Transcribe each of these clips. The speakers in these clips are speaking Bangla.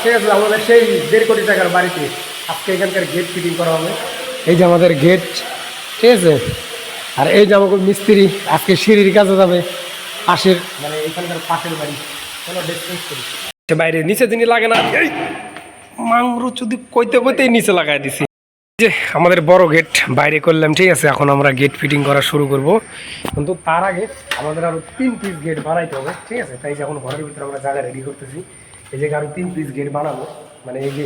ঠিক আছে, আমাদের সেই 1.5 কোটি টাকার বাড়িতে আজকে এখানকার গেট ফিটিং করা হবে। এই যে আমাদের গেট, ঠিক আছে। আর এই যে আমাকে মিস্ত্রি আজকে সিঁড়ির কাছে যাবে, পাশের মানে এখানকার পাশের বাড়ি। চলো ডিসকাস করি। বাইরে নিচে যিনি লাগে না, এই মাংরু যদি কইতে কইতেই নিচে লাগাই দিছি। যে আমাদের বড় গেট বাইরে করলাম, ঠিক আছে। এখন আমরা গেট ফিটিং করা শুরু করব, কিন্তু তার আগে আমাদের আরও 3 পিস গেট বানাইতে হবে, ঠিক আছে। তাই যে এখন ঘরের ভিতরে আমরা জায়গা রেডি করতেছি। এই জায়গায় আরও 3 পিস গেট বানাবো, মানে এই যে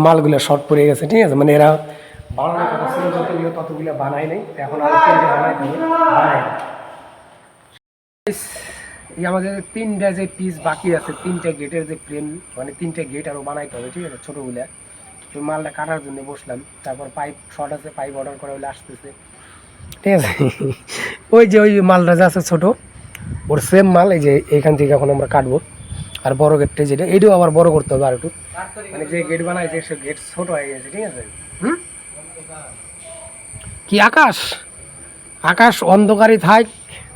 মালগুলো শর্ট পড়ে গেছে, ঠিক আছে। মানে এরা বানানোর কথা ছিল যতগুলো ততগুলো বানাই নাই, এখন আরও 3টে বানাইতে হবে, বানাই। এই আমাদের 3টা যে পিস বাকি আছে, 3টে গেটের যে প্লেন, মানে 3টে গেট আরও বানাইতে হবে, ঠিক আছে, ছোটোগুলো। ওই মালটা কাটার জন্য বসলাম, তারপর পাইপ শর্ট আছে, পাইপ অর্ডার করা হলে আসতেছে, ঠিক আছে। ওই যে ওই মালটা যে আছে ছোটো, ওর সেম মাল এই যে এইখান থেকে এখন আমরা কাটবো। আর বড় গেটটা যেটা, এইটাও আবার বড় করতে হবে আর একটু, মানে যে গেট বানাইছে সে গেট ছোটো হয়ে গেছে, ঠিক আছে। কি আকাশ আকাশ অন্ধকারই থাক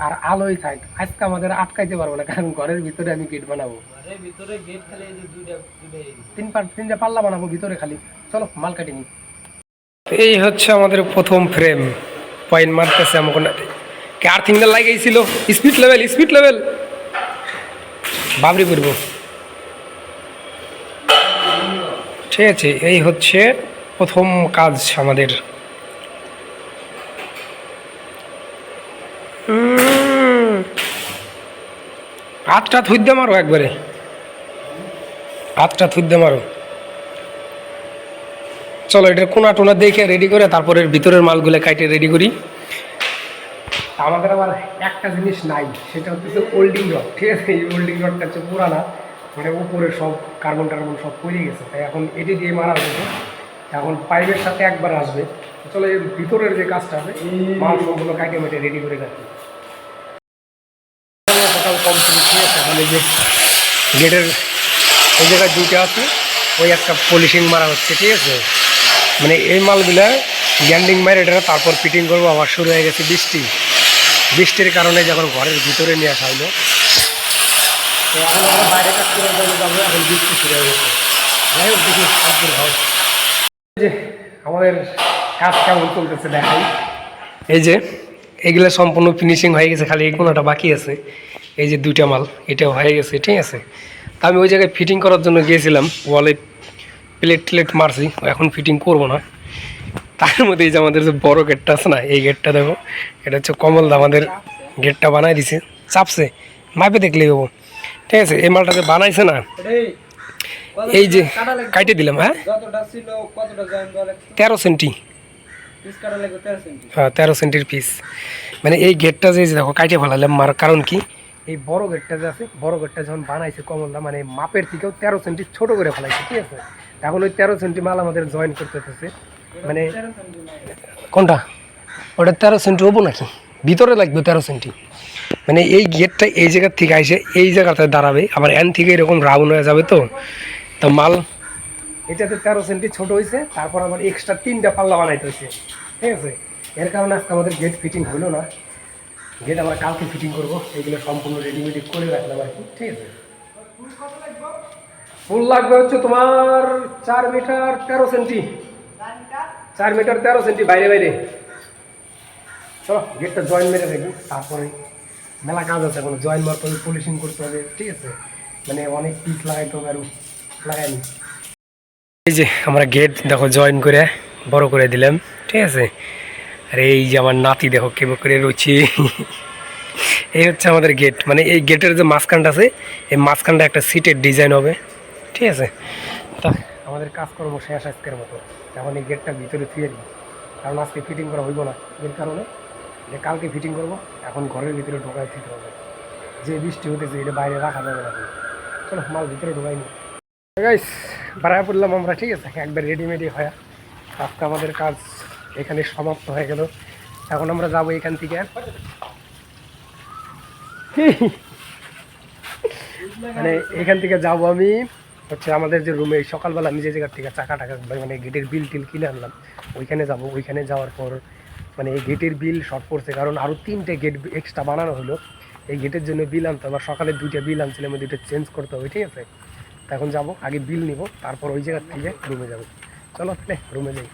আর আলোই থাক, আজকে আমাদের আটকাইতে পারবো না, কারণ ঘরের ভিতরে আমি গেট বানাবো। তিনটা পাল্লা বানাবো ভিতরে খালি। চলো মাল কাটি নি। এই হচ্ছে আমাদের প্রথম ফ্রেম, পয়েন্ট মারতেছে আমাকে না, আর্থিংটা লাগাইছিল। স্পিড লেভেল বাবরি করবো, ঠিক আছে। এই হচ্ছে প্রথম কাজ আমাদের। হাতটা থুইতে মারো, একবারে হাতটা থুইতে মারো। চলো এটার কোনা টোনা দেখে রেডি করে তারপরে ভিতরের মালগুলো কাইটে রেডি করি। আমাদের আবার একটা জিনিস নাই, সেটা হচ্ছে ওল্ডিং রড, ঠিক আছে। এই ওল্ডিং রডটা হচ্ছে পুরানা, মানে উপরে সব কার্বন টার্বন সব পড়ে গেছে, তাই এখন এটি দিয়ে মারা হয়েছে। এখন পাইপের সাথে একবার আসবে। চলো এর ভিতরের যে কাজটা আছে, মাল সবগুলো কাইটে মেটে রেডি করে রাখি। সকাল কমপ্লিট, ঠিক আছে। এখন এই যে গেটের এই জায়গায় দুইটা আছে, ওই একটা পলিশিং মারা হচ্ছে, ঠিক আছে। মানে এই মালগুলা গ্যান্ডিং মারে এটা তারপর ফিটিং করবো। আবার শুরু হয়ে গেছে বৃষ্টির কারণে যখন ঘরের ভিতরে নিয়ে আসা হলো, তো এখন আমরা বাইরে কাজ করে যাবো, এখন বৃষ্টি শুরু হয়ে গেছে। যাই হোক দেখি হয়। যে আমাদের কাজ কেমন চলতেছে দেখাই। এই যে এগুলো সম্পূর্ণ ফিনিশিং হয়ে গেছে, খালি এই কোনোটা বাকি আছে। এই যে দুইটা মাল, এটাও হয়ে গেছে, ঠিক আছে। তা আমি ওই জায়গায় ফিটিং করার জন্য গিয়েছিলাম, ওয়ালে প্লেট মারছি, এখন ফিটিং করবো না। তার মধ্যে এই যে আমাদের যে বড় গেটটা আছে না, এই গেটটা দেখো, এটা হচ্ছে কমলদা আমাদের গেটটা বানাই দিছে, চাপছে মাপে দেখলেই হবো, ঠিক আছে। এই মালটা যে বানাইছে না, এই যে কাটে দিলাম, হ্যাঁ 13 সেন্টি, হ্যাঁ 13 সেন্টির পিস। মানে এই গেটটা যে দেখো কাটে ফেলালাম, মার কারণ কি, এই বড় গেটটা যে আছে, বড় গেটটা যখন বানাইছে কমলদা, মানে মাপের থেকেও 13 সেন্টি ছোট করে ফেলাইছে, ঠিক আছে। এখন ওই 13 সেন্টি মাল আমাদের জয়েন করতে হতেছে। মানে কোনটা, ওটা 13 সেন্টি হবো নাকি, ভিতরে লাগবে 13 সেন্টি। মানে এই গেটটা এই জায়গার থেকে আইসে এই জায়গাটায় দাঁড়াবে, আবার এন থেকে এরকম রাউন্ড হয়ে যাবে। তো মাল এটাতে 13 সেন্টি ছোট হয়েছে, তারপর আবার এক্সট্রা 3টা পাল্লা বানাইতে হয়েছে, ঠিক আছে। এর কারণে আজকে আমাদের গেট ফিটিং হলো না। গেট আমরা কালকে ফিটিং করবো, এইগুলো সম্পূর্ণ রেডিমেড করে রাখলাম আর কি, ঠিক আছে। ফুল লাগবে হচ্ছে তোমার 4 মিটার 13 সেন্টি, 4 মিটার 13 সেন্টি বাইরে বাইরে। চলো গেটটা জয়েন মেরে রাখি, তারপরে মেলা কাজ আছে, এখন জয়েন মারতে হবে, পলিশিং করতে হবে, ঠিক আছে। মানে অনেক পিস লাগাইতে হবে, আরও লাগাইনি। এই যে আমরা গেট দেখো জয়েন করে বড় করে দিলাম, ঠিক আছে। আর এই যে আমার নাতি দেখো কেমন করে রয়েছে। এই হচ্ছে আমাদের গেট, মানে এই গেটের যে মাঝখানটা আছে, এই মাঝখানটা একটা সিটের ডিজাইন হবে, ঠিক আছে। তা আমাদের কাজকর্ম শেষ আজকের মতো। এখন এই গেটটা ভিতরে থুয়ে দিই, কারণ আজকে ফিটিং করা হইব না, এর কারণে যে কালকে ফিটিং করবো। এখন ঘরের ভিতরে ঢোকায় দিতে হবে, যে বৃষ্টি হতেছে এটা বাইরে রাখা যাবে না। চলো মাল ভিতরে ঢোকাই নি গাইস, বাড়ায় পড়লাম আমরা, ঠিক আছে। একবার রেডিমেডি হয়, আজকে আমাদের কাজ এখানে সমাপ্ত হয়ে গেল। এখন আমরা যাবো এখান থেকে, মানে এখান থেকে যাবো আমি হচ্ছে আমাদের যে রুমে সকালবেলা আমি যে জায়গার থেকে টাকা মানে গেটের বিল টিল কিনে আনলাম, ওইখানে যাব। ওইখানে যাওয়ার পর মানে এই গেটের বিল শর্ট পড়ছে, কারণ আরও 3টে গেট এক্সট্রা বানানো হলো। এই গেটের জন্য বিল আনতে আমার সকালে 2টা বিল আনছিলাম, 2টা চেঞ্জ করতে হবে, ঠিক আছে। এখন যাব আগে বিল নিব, তারপর ওই জায়গা থেকে রুমে যাব। চলো তাহলে রুমে যাই।